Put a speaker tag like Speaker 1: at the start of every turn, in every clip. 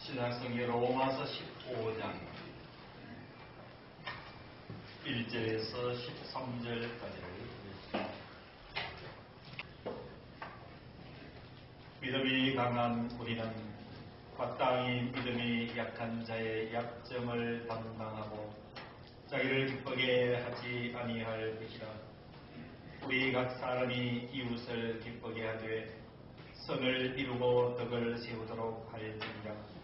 Speaker 1: 신약성경 로마서 15장 1절에서 13절까지를 읽겠습니다. 믿음이 강한 우리는 마땅히 믿음이 약한 자의 약점을 담당하고 자기를 기쁘게 하지 아니할 것이라. 우리 각 사람이 이웃을 기쁘게 하되 선을 이루고 덕을 세우도록 할지니라.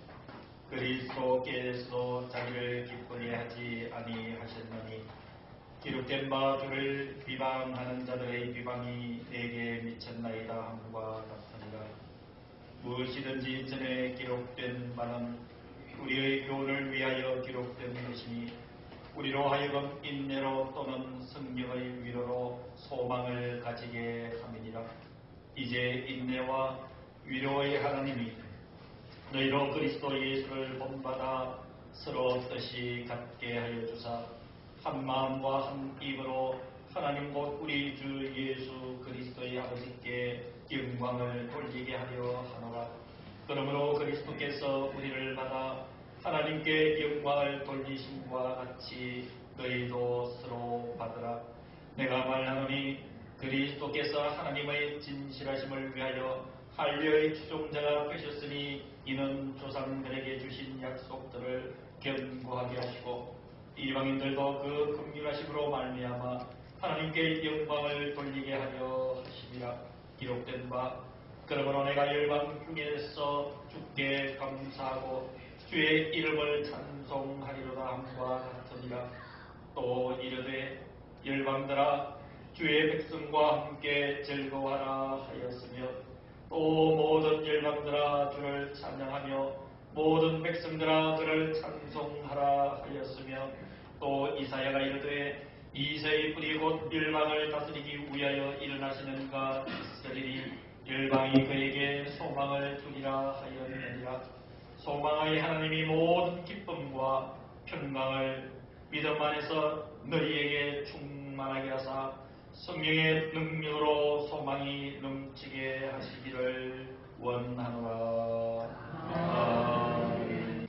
Speaker 1: 그리스도께서 자기를 기쁘게 하지 아니하셨느니 기록된 바 주를 비방하는 자들의 비방이 내게 미쳤나이다 함과 같으니라. 무엇이든지 전에 기록된 바는 우리의 교훈을 위하여 기록된 것이니 우리로 하여금 인내로 또는 성경의 위로로 소망을 가지게 함이니라. 이제 인내와 위로의 하나님이 너희로 그리스도 예수를 본받아 서로 뜻이 같게 하여 주사 한 마음과 한 입으로 하나님 곧 우리 주 예수 그리스도의 아버지께 영광을 돌리게 하려 하노라. 그러므로 그리스도께서 우리를 받아 하나님께 영광을 돌리심과 같이 너희도 서로 받으라. 내가 말하노니 그리스도께서 하나님의 진실하심을 위하여 할례의 추종자가 되셨으니 이는 조상들에게 주신 약속들을 견고하게 하시고 이방인들도 그 긍휼하심으로 말미암아 하나님께 영광을 돌리게 하려 하심이라. 기록된 바 그러므로 내가 열방 중에서 주께 감사하고 주의 이름을 찬송하리로다 함과 같으니라. 또 이르되 열방들아 주의 백성과 함께 즐거워하라 하였으며 또 모든 열방들아 주를 찬양하며 모든 백성들아 그를 찬송하라 하였으며 또 이사야가 이르되 이새의 뿌리 곧 열방을 다스리기 위하여 일어나시는가 있으리니 열방이 그에게 소망을 두리라 하였느니라. 소망의 하나님이 모든 기쁨과 평강을 믿음 안에서 너희에게 충만하게 하사 성령의 능력으로 소망이 넘치게 하시기를 원하노라. 아멘.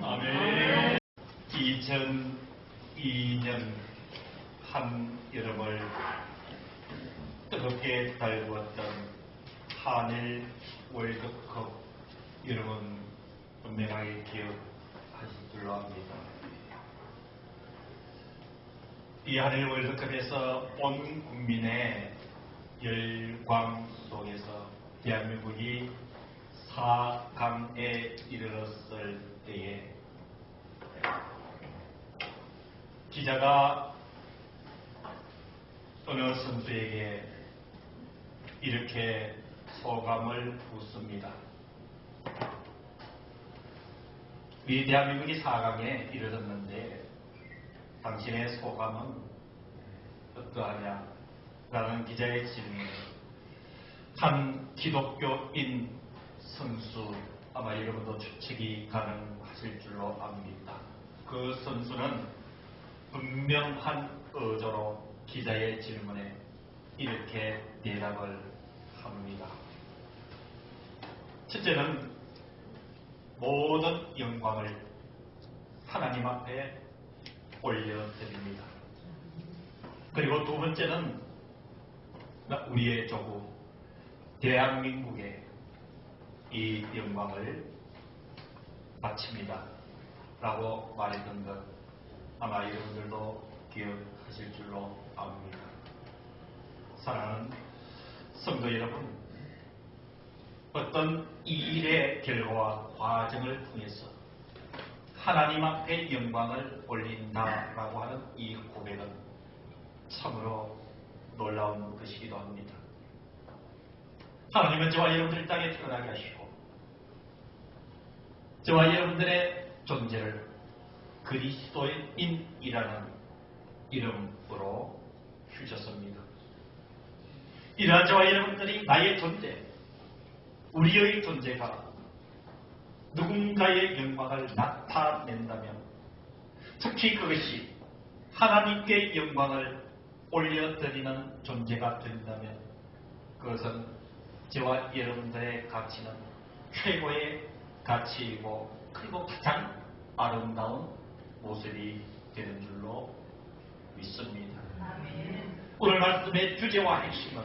Speaker 1: 아멘. 2002년 한여름을 뜨겁게 달구었던 한일 월드컵 여러분 분명하게 기억하실 줄로 압니다. 이 한일 월드컵에서 온 국민의 열광 속에서 대한민국이 4강에 이르렀을 때에 기자가 어느 선수에게 이렇게 소감을 묻습니다. 이 대한민국이 4강에 이르렀는데 당신의 소감은 어떠하냐? 라는 기자의 질문에 한 기독교인 선수, 아마 여러분도 추측이 가능하실 줄로 압니다. 그 선수는 분명한 어조로 기자의 질문에 이렇게 대답을 합니다. 첫째는 모든 영광을 하나님 앞에 올려드립니다. 그리고 두 번째는 우리의 조국 대한민국에 이 영광을 바칩니다. 라고 말했던 것 아마 여러분들도 기억하실 줄로 압니다. 사랑하는 성도 여러분, 어떤 이 일의 결과와 과정을 통해서 하나님 앞에 영광을 올린다라고 하는 이 고백은 참으로 놀라운 것이기도 합니다. 하나님은 저와 여러분들 땅에 태어나게 하시고 저와 여러분들의 존재를 그리스도인이라는 이름으로 주셨습니다. 이러한 저와 여러분들이 나의 존재, 우리의 존재가 누군가의 영광을 나타낸다면, 특히 그것이 하나님께 영광을 올려드리는 존재가 된다면 그것은 저와 여러분들의 가치는 최고의 가치이고 그리고 가장 아름다운 모습이 되는 줄로 믿습니다. 오늘 말씀의 주제와 핵심은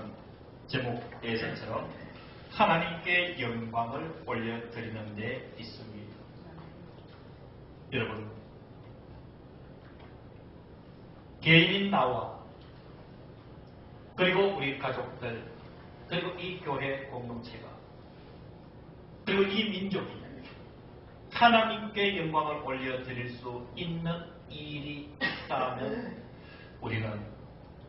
Speaker 1: 제목에서처럼 하나님께 영광을 올려드리는 데 있습니다. 여러분, 개인인 나와 그리고 우리 가족들 그리고 이 교회 공동체가 그리고 이 민족이 하나님께 영광을 올려드릴 수 있는 일이 있다면 우리는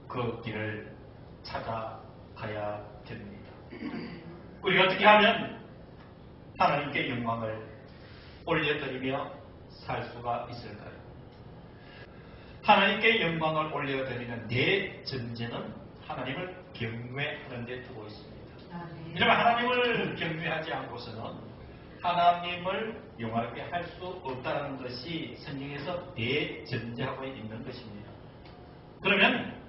Speaker 1: 그 길을 찾아가야 됩니다. 우리가 어떻게 하면 하나님께 영광을 올려드리며 살 수가 있을까요? 하나님께 영광을 올려드리는 내 전제는 하나님을 경외하는 데 두고 있습니다. 여러분, 하나님을 경외하지 않고서는 하나님을 영화롭게 할 수 없다는 것이 성경에서 대전제하고 있는 것입니다. 그러면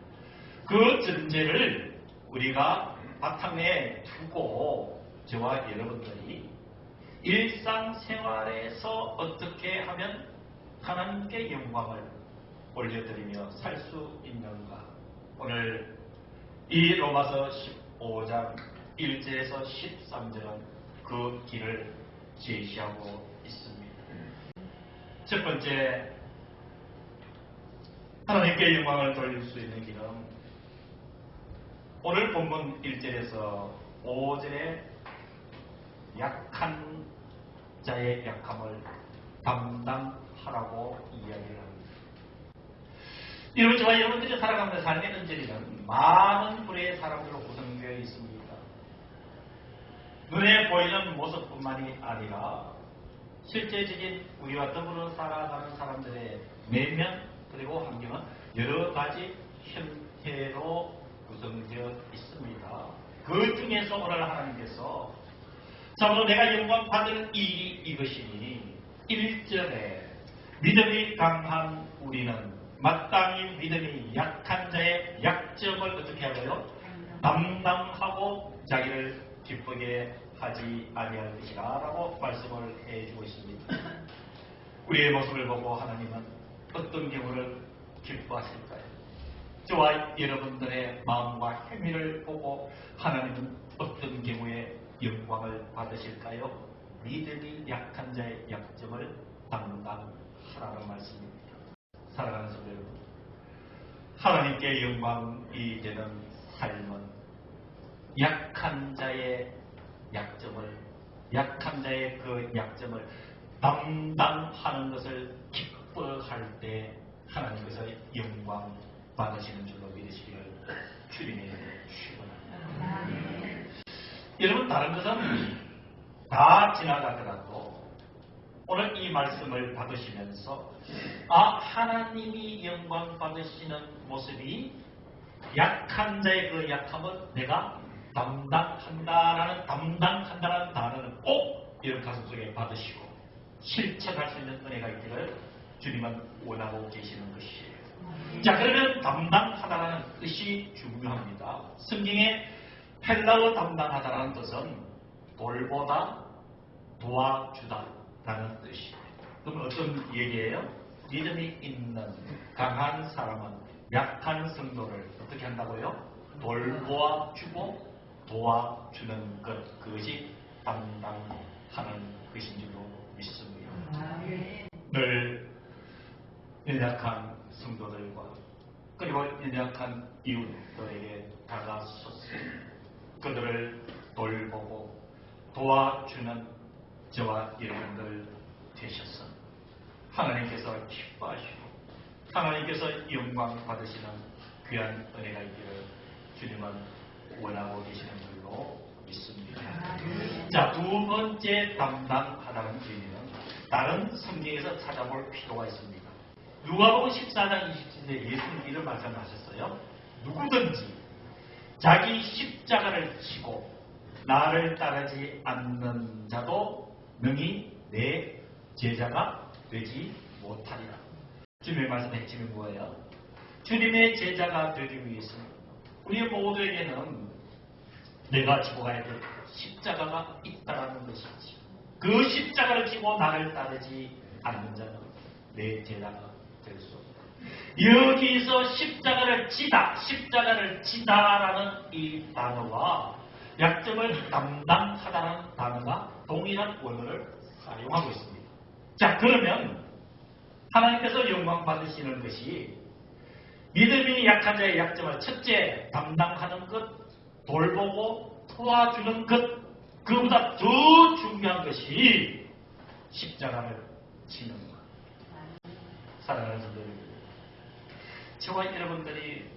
Speaker 1: 그 전제를 우리가 바탕에 두고 저와 여러분들이 일상생활에서 어떻게 하면 하나님께 영광을 올려드리며 살 수 있는가? 오늘 이 로마서 15장 1절에서 13절은 그 길을 제시하고 있습니다. 첫 번째, 하나님께 영광을 돌릴 수 있는 길은 오늘 본문 1절에서 5절에 약한 자의 약함을 담당하라고 이야기를 합니다. 여러분, 저와 여러분들이 살아가면서 삶의 현재는 많은 부류의 사람들로 구성되어 있습니다. 눈에 보이는 모습뿐만이 아니라 실제적인 우리와 더불어 살아가는 사람들의 내면 그리고 환경은 여러 가지 형태로 구성되어 있습니다. 그 중에서 오늘 하나님께서 참으로 내가 영광 받을 일이 이것이니 1절에 믿음이 강한 우리는 마땅히 믿음이 약한 자의 약점을 어떻게 하고요? 담당하고 자기를 기쁘게 하지 아니할 것이라 라고 말씀을 해주고 있습니다. 우리의 모습을 보고 하나님은 어떤 경우를 기뻐하실까요? 저와 여러분들의 마음과 행위를 보고 하나님은 어떤 경우에 영광을 받으실까요? 믿음이 약한 자의 약점을 담당하라는 말씀입니다. 사랑하는 성도 여러분, 하나님께 영광이 되는 삶은 약한 자의 그 약점을 담당하는 것을 기뻐할 때 하나님께서 영광 받으시는 줄로 믿으시기를 주님의 이름으로 축원합니다. 여러분, 다른 것은 다 지나가더라도 오늘 이 말씀을 받으시면서 하나님이 영광 받으시는 모습이 약한 자의 그 약함을 내가 담당한다라는 단어는 꼭 여러분 가슴속에 받으시고 실천할 수 있는 은혜가 있기를 주님은 원하고 계시는 것이에요. 자, 그러면 담당하다라는 뜻이 중요합니다. 성경에 헬라어 담당하다라는 뜻은 돌보다, 도와주다라는 뜻이에요. 그럼 어떤 얘기예요? 믿음이 있는 강한 사람은 약한 성도를 어떻게 한다고요? 돌보아주고 도와주는 것, 그것이 담당하는 것인 줄로 믿습니다. 늘 연약한 성도들과 그리고 연약한 이웃들에게 다가서서 그들을 돌보고 도와주는 저와 여러분들 되셔서 하나님께서 기뻐하시고 하나님께서 영광 받으시는 귀한 은혜가 있기를 주님은 원하고 계시는 줄로 믿습니다. 자, 두 번째 담당하다는 의미는 다른 성경에서 찾아볼 필요가 있습니다. 누가복음 14장 27절에 예수님 이런 말씀하셨어요. 누구든지 자기 십자가를 지고 나를 따르지 않는 자도 능히 내 제자가 되지 못하리라. 주님의 말씀의 핵심이 뭐예요? 주님의 제자가 되기 위해서 우리 모두에게는 내가 지고 가야 될 십자가가 있다라는 것이지. 그 십자가를 지고 나를 따르지 않는 자는 내 제자가 될 수 없다. 여기서 십자가를 지다라는 이 단어와 약점을 담당하다는 단어가 동일한 원어를 사용하고 있습니다. 자, 그러면 하나님께서 영광 받으시는 것이 믿음이 약한 자의 약점을 첫째 담당하는 것, 돌보고 도와주는 것, 그보다 더 중요한 것이 십자가를 지는 것. 사랑하는 성도들, 저와 여러분들이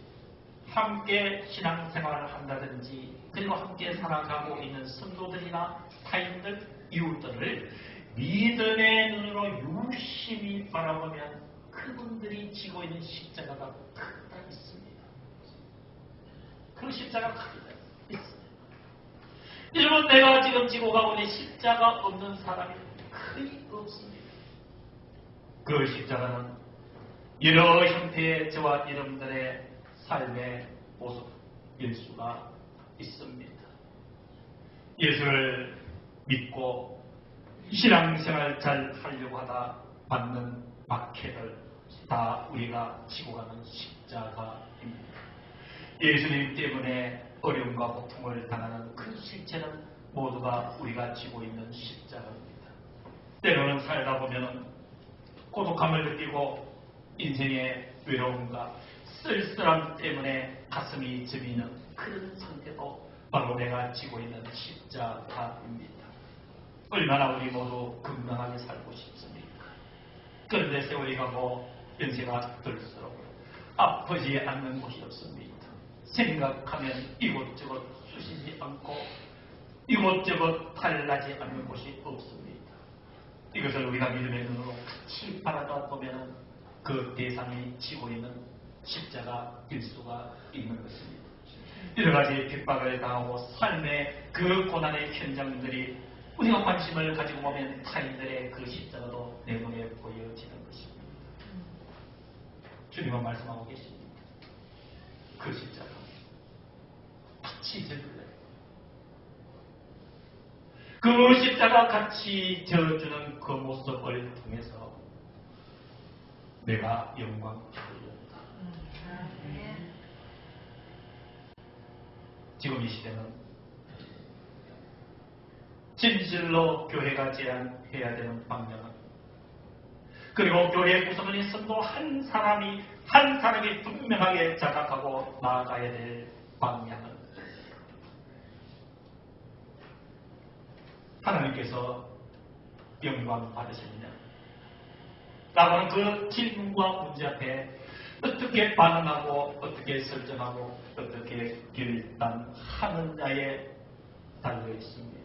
Speaker 1: 함께 신앙생활을 한다든지 그리고 함께 살아가고 있는 성도들이나 타인들, 이웃들을 믿음의 눈으로 유심히 바라보면 그분들이 지고 있는 십자가가 크다 있습니다. 그 십자가 크다 있습니다. 여러분, 내가 지금 지고 가고 있는 십자가 없는 사람이 거의 없습니다. 그 십자가는 여러 형태의 저와 여러분들의 삶의 모습일 수가 있습니다. 예수를 믿고 신앙생활 잘 하려고 하다 받는 박해를 다 우리가 지고 가는 십자가입니다. 예수님 때문에 어려움과 고통을 당하는 그 실체는 모두가 우리가 지고 있는 십자가입니다. 때로는 살다 보면 고독함을 느끼고 인생의 외로움과 쓸쓸함 때문에 가슴이 저리는 그런 상태도 바로 내가 지고 있는 십자가입니다. 얼마나 우리 모두 건강하게 살고 싶습니까? 그런데 세월이 가고 연세가 들수록 아프지 않는 곳이 없습니다. 생각하면 이곳저곳 쑤시지 않고 이곳저곳 탈나지 않는 곳이 없습니다. 이것을 우리가 믿음의 눈으로 같이 바라다 보면 그 대상이 지고 있는 십자가일 수가 있는 것입니다. 여러 가지 핍박을 당하고 삶의 그 고난의 현장들이 우리가 관심을 가지고 보면 타인들의 그 십자가도 내 눈에 보여지는 것입니다. 주님은 말씀하고 계십니다. 그 십자가 같이 져줄래요? 그 십자가 같이 져주는 그 모습을 통해서 내가 영광 받으리로다. 지금 이 시대는 진실로 교회가 제안해야 되는 방향은, 그리고 교회 구성원인 성도 한 사람이 분명하게 자각하고 나아가야 될 방향은, 하나님께서 영광 받으시느냐 라고 하는 그 질문과 문제 앞에 어떻게 반응하고 어떻게 설정하고 어떻게 결단하느냐에 달려 있습니다.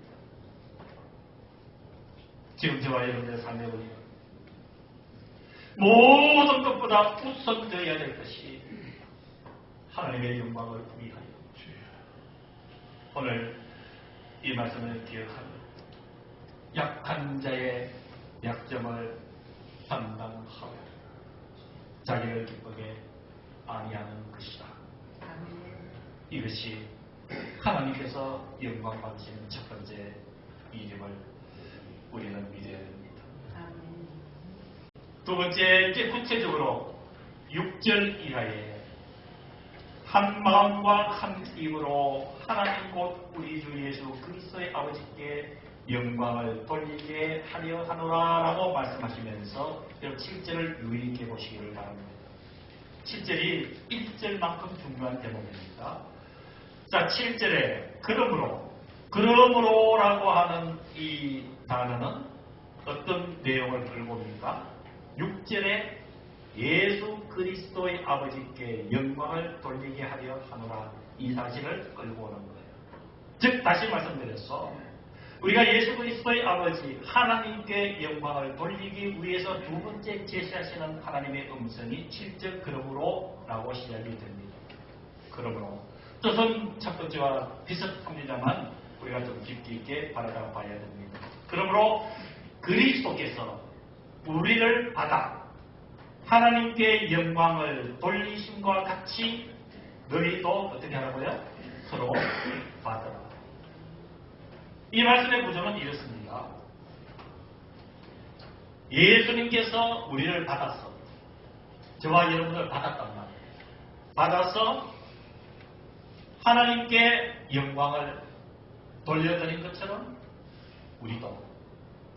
Speaker 1: 지금 저와 여러분의 삶에 보니 모든 것보다 우선되어야 될 것이 하나님의 영광을 위하여, 오늘 이 말씀을 기억하며 약한 자의 약점을 담당하고 자기를 기쁘게 아니하는 것이다. 이것이 하나님께서 영광 받으시는 첫 번째 일임을 우리는 믿어야 됩니다. 두 번째, 이제 구체적으로 6절 이하에 한 마음과 한 입으로 하나님 곧 우리 주 예수 그리스도의 아버지께 영광을 돌리게 하려 하노라 라고 말씀하시면서 7절을 유의 있게 보시기를 바랍니다. 7절이 1절만큼 중요한 대목입니다. 자, 7절에 그러므로 라고 하는 이 단어는 어떤 내용을 끌고 옵니까? 6절에 예수 그리스도의 아버지께 영광을 돌리게 하려 하노라, 이 사실을 끌고 오는 거예요. 즉 다시 말씀드려서 우리가 예수 그리스도의 아버지 하나님께 영광을 돌리기 위해서 두 번째 제시하시는 하나님의 음성이 7절 그러므로 라고 시작이 됩니다. 그러므로 뜻은 첫 번째와 비슷합니다만 우리가 좀 깊이 있게 바라봐 봐야 됩니다. 그러므로 그리스도께서 우리를 받아 하나님께 영광을 돌리심과 같이 너희도 어떻게 하라고요? 서로 받으라. 이 말씀의 구조는 이렇습니다. 예수님께서 우리를 받았어. 저와 여러분을 받았단 말이에요. 받아서 하나님께 영광을 돌려드린 것처럼 우리도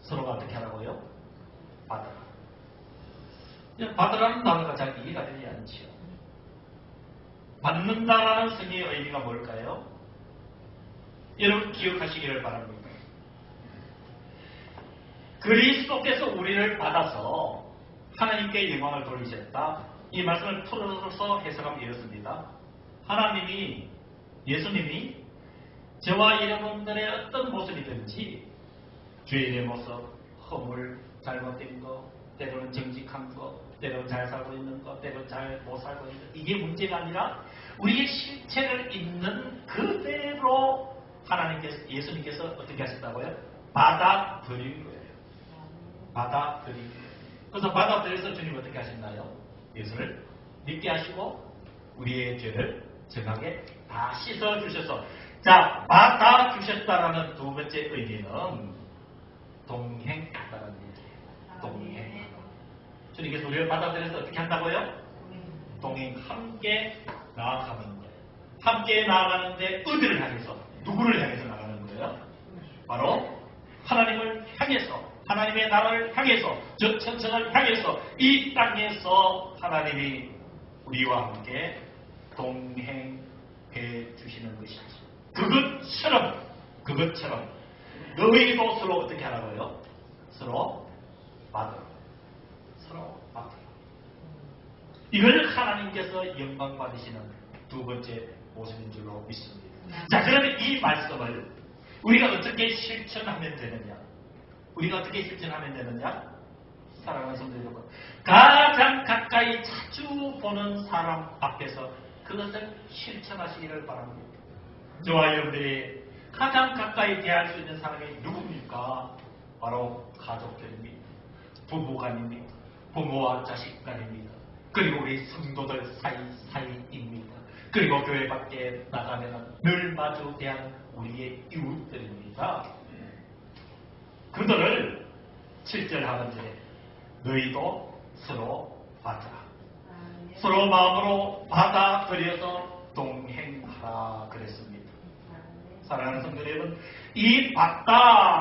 Speaker 1: 서로가 어떻게 하라고요? 받으라. 받으라는 단어가 잘 이해가 되지 않지요. 받는다라는 성의 의미가 뭘까요? 여러분 기억하시기를 바랍니다. 그리스도께서 우리를 받아서 하나님께 영광을 돌리셨다. 이 말씀을 풀어서 해석하면 이렇습니다. 하나님이, 예수님이 저와 여러분들의 어떤 모습이든지 죄인의 모습, 허물, 잘못된 거, 때로는 정직한 거, 때로는 잘 살고 있는 것, 때로는 잘 못 살고 있는 것, 이게 문제가 아니라 우리의 실체를 있는 그대로 하나님께서, 예수님께서 어떻게 하셨다고요? 받아들인 거예요. 받아들인 거예요. 그래서 받아들여서 주님 어떻게 하셨나요? 예수를 믿게 하시고 우리의 죄를 정하게 다 씻어주셔서, 자, 받아주셨다라는 두 번째 의미는 동행하다는 얘기예요. 동행. 주님께서 우리를 받아들여서 어떻게 한다고요? 동행, 함께 나아가는 거예요. 함께 나아가는데 어디를 향해서, 누구를 향해서 나가는 거예요? 바로 하나님을 향해서, 하나님의 나라를 향해서, 저 천성을 향해서, 이 땅에서 하나님이 우리와 함께 동행해 주시는 것이죠. 그것처럼 너희도 서로 어떻게 하라고요? 서로 받으라. 서로 받으라. 이걸 하나님께서 영광 받으시는 두 번째 모습인 줄로 믿습니다. 자, 그러면 이 말씀을 우리가 어떻게 실천하면 되느냐? 우리가 어떻게 실천하면 되느냐? 사랑하는 성도 여러분, 가장 가까이 자주 보는 사람 앞에서 그것을 실천하시기를 바랍니다. 저와 여러분들이 가장 가까이 대할 수 있는 사람이 누굽니까? 바로 가족들입니다. 부부간입니다. 부모와 자식 간입니다. 그리고 우리 성도들 사이입니다. 그리고 교회 밖에 나가면 늘 마주 대한 우리의 이웃들입니다. 그들을 7절 하반절에 너희도 서로 받으라. 서로 마음으로 받아들여서 동행하라 그랬습니다. 사랑하는 성도 여러분, 이 받다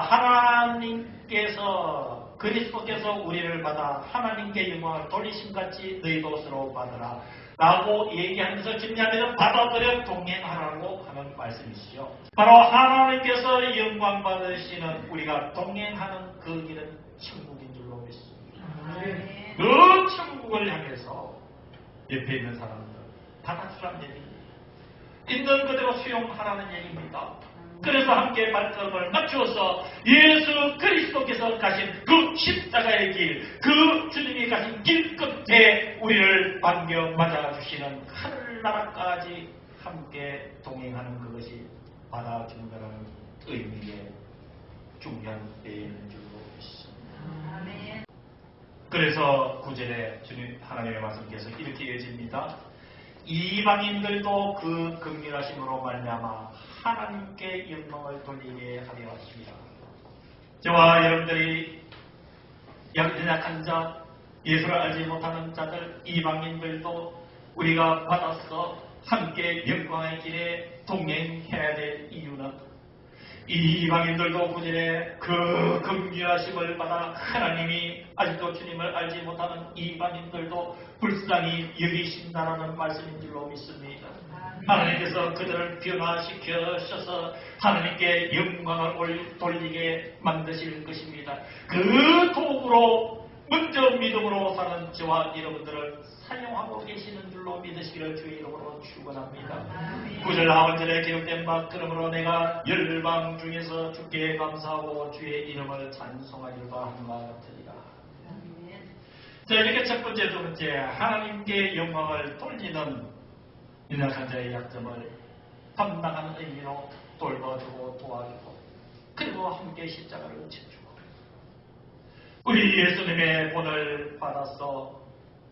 Speaker 1: 하나님께서 그리스도께서 우리를 받아 하나님께 영광을 돌리심같이 너희도 서로 받으라 라고 얘기하면서 정리하면서 받아들여 동행하라고 하는 말씀이시죠. 바로 하나님께서 영광 받으시는 우리가 동행하는 그 길은 천국인 줄로 믿습니다. 그 천국을 향해서 옆에 있는 사람들 받아주라는 얘기입니다. 있는 그대로 수용하라는 얘기입니다. 그래서 함께 발걸음을 맞추어서 예수 그리스도께서 가신 그 십자가의 길, 그 주님이 가신 길 끝에 우리를 반겨 맞아주시는 하늘나라까지 함께 동행하는 그것이 받아준다는 의미의 중요한 때인 줄로 믿습니다. 그래서 9절에 주님 하나님의 말씀께서 이렇게 이어집니다. 이방인들도 그 긍휼하심으로 말미암아 하나님께 영광을 돌리게 하려 하십니다. 저와 여러분들이 연약한 자, 예수를 알지 못하는 자들, 이방인들도 우리가 받아서 함께 영광의 길에 동행해야 될 이유는 이 이방인들도 구절에 그 긍휼하심을 받아 하나님이 아직도 주님을 알지 못하는 이방인들도 불쌍히 여기신다라는 말씀인 줄로 믿습니다. 하나님께서 그들을 변화시켜셔서 하나님께 영광을 돌리게 만드실 것입니다. 그 도구로 먼저 믿음으로 사는 저와 여러분들을 사용하고 계시는 줄로 믿으시기를 주의 이름으로 축원합니다. 9절 하반절에 기록된 바 그러므로 내가 열방 중에서 주께 감사하고 주의 이름을 찬송하리라 하는 바 같으리라. 자, 이렇게 첫 번째, 두 번째 하나님께 영광을 돌리는 연약한 자의 약점을 감당하는 의미로 돌봐주고 도와주고 그리고 함께 십자가를 지주고 우리 예수님의 본을 받아서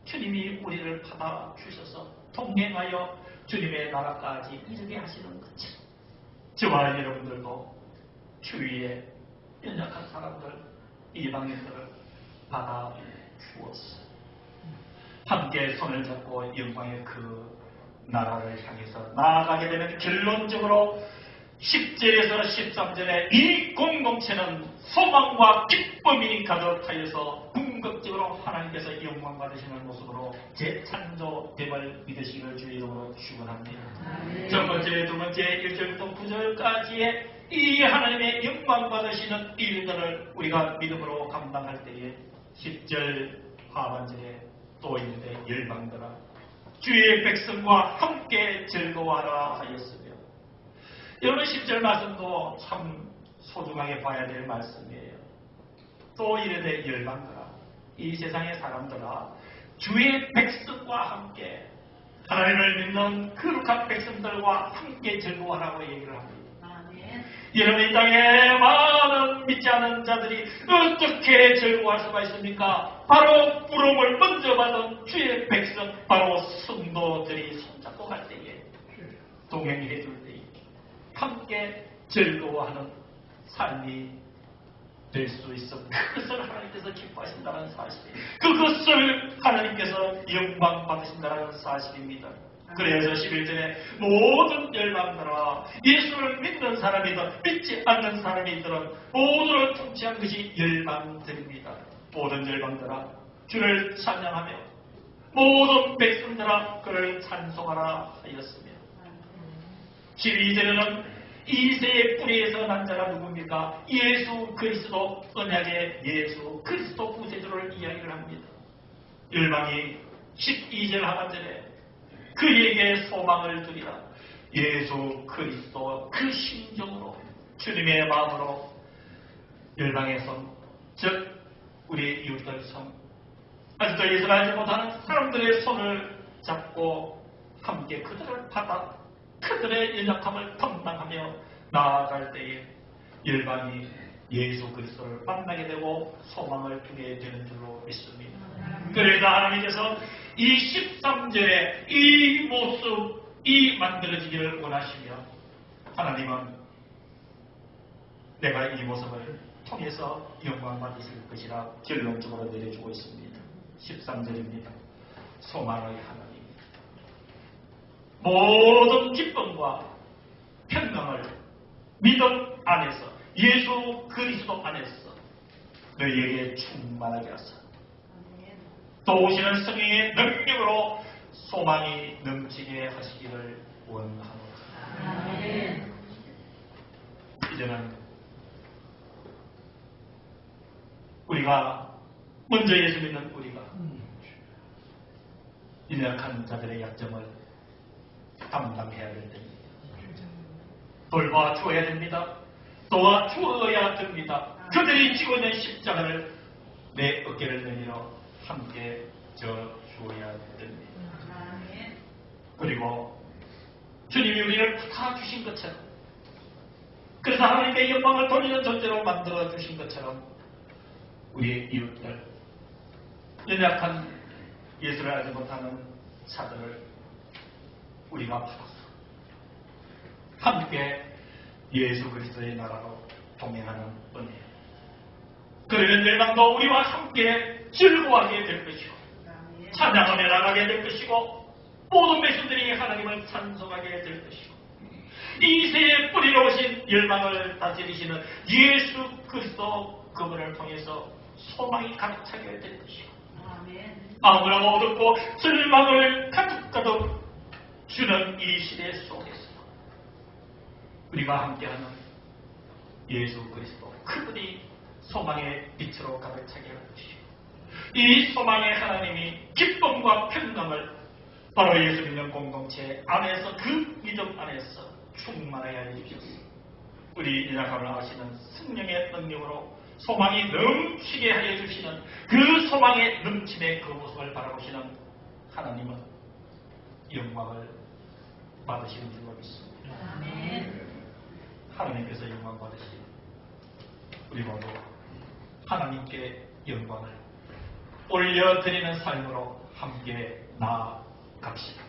Speaker 1: 주님이 우리를 받아주셔서 동행하여 주님의 나라까지 이르게 하시는 것처럼 저와 여러분들도 주위에 연약한 사람들, 이방인들을 받아주었어. 함께 손을 잡고 영광의 그 나라를 향해서 나아가게 되면 결론적으로 10절에서 13절에 이 공동체는 소망과 기쁨이 가득하여서 궁극적으로 하나님께서 영광 받으시는 모습으로 재창조됨을 믿으시기를 주의 이름으로 축원합니다. 첫 번째, 두 번째 1절부터 9절까지의 이 하나님의 영광 받으시는 일들을 우리가 믿음으로 감당할 때에 10절 하반절에 또 있는데 열방들아 주의 백성과 함께 즐거워하라 하였으며 여러분 10절 말씀도 참 소중하게 봐야 될 말씀이에요. 또 이르되 열방들아 이 세상의 사람들아 주의 백성과 함께 하나님을 믿는 거룩한 백성들과 함께 즐거워하라고 얘기를 합니다. 여러분 이 땅에 많은 믿지 않은 자들이 어떻게 즐거워할 수가 있습니까? 바로 부름을 먼저 받은 주의 백성 바로 성도들이 손잡고 갈 때에 동행해 줄 때에 함께 즐거워하는 삶이 될 수 있어. 그것을 하나님께서 기뻐하신다는 사실이에요. 그것을 하나님께서 영광 받으신다는 사실입니다. 그래서 11절에 모든 열방들아 예수를 믿는 사람이든 믿지 않는 사람이든 모두를 통치한 것이 열방들입니다. 모든 열방들아 주를 찬양하며 모든 백성들아 그를 찬송하라 하였으며 12절에는 이새의 뿌리에서 난 자가 누굽니까? 예수 그리스도 언약의 예수 그리스도 구세주를 이야기를 합니다. 열방이 12절 하반절에 그에게 소망을 두리라. 예수 그리스도 그 심정으로 주님의 마음으로 열방의 손, 즉 우리 이웃들 손, 아직도 예수를 알지 못하는 사람들의 손을 잡고 함께 그들을 받아 그들의 연약함을 감당하며 나아갈 때에 열방이 예수 그리스도를 만나게 되고 소망을 두게 되는 줄로 믿습니다. 그래서 하나님께서 이 13절에 이 모습이 만들어지기를 원하시며 하나님은 내가 이 모습을 통해서 영광 받으실 것이라 결론적으로 내려주고 있습니다. 13절입니다. 소망의 하나님 모든 기쁨과 평강을 믿음 안에서 예수 그리스도 안에서 너희에게 충만하게 하사 또 오시는 성령의 능력으로 소망이 넘치게 하시기를 원하노라. 이제는 우리가 먼저 예수 믿는 우리가 연약한 자들의 약점을 담당해야 될 때입니다. 돌봐주어야 됩니다. 도와주어야 됩니다. 그들이 지고 있는 십자가를 내 어깨를 내밀어 함께 져주어야 됩니다. 그리고 주님이 우리를 부탁주신 것처럼 그래서 하나님의 영광을 돌리는 존재로 만들어 주신 것처럼 우리의 이웃들 연약한 예수를 알지 못하는 자들을 우리가 받아서 함께 예수 그리스도의 나라로 동행하는 은혜. 그러면 멸망도 우리와 함께 즐거워하게 될 것이고 찬양하며 나가게 될 것이고 모든 백성들이 하나님을 찬송하게 될 것이고 이 세에 뿌리로 오신 열망을 다스리시는 예수 그리스도 그분을 통해서 소망이 가득 차게 될 것이고 아무나 어둡고 절망을 가득가득 주는 이 시대 속에서 우리가 함께하는 예수 그리스도 그분이 소망의 빛으로 가득 차게 할 것이고 이 소망의 하나님이 기쁨과 평강을 바로 예수 믿는 공동체 안에서 그 믿음 안에서 충만하게 해 주십시오. 우리 연약함을 아시는 성령의 능력으로 소망이 넘치게 하여 주시는 그 소망의 넘침의 그 모습을 바라보시는 하나님은 영광을 받으시는 줄로 믿습니다. 하나님께서 영광 받으시고 우리 모두 하나님께 영광을 올려드리는 삶으로 함께 나아갑시다.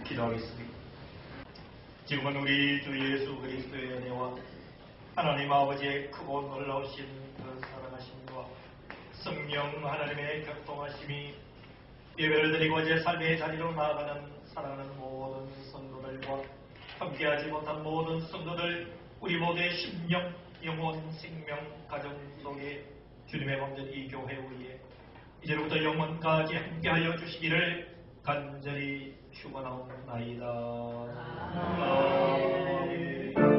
Speaker 1: 기도하겠습니다. 지금은 우리 주 예수 그리스도의 은혜와 하나님 아버지의 크고 놀라우신 그 사랑하심과 성령 하나님의 격동하심이 예배를 드리고 제 삶의 자리로 나아가는 사랑하는 모든 성도들과 함께하지 못한 모든 성도들 우리 모두의 심령, 영혼, 생명, 가정 속에 주님의 몸된 이 교회 위에 이제부터 영원까지 함께하여 주시기를 간절히 축원하옵나이다.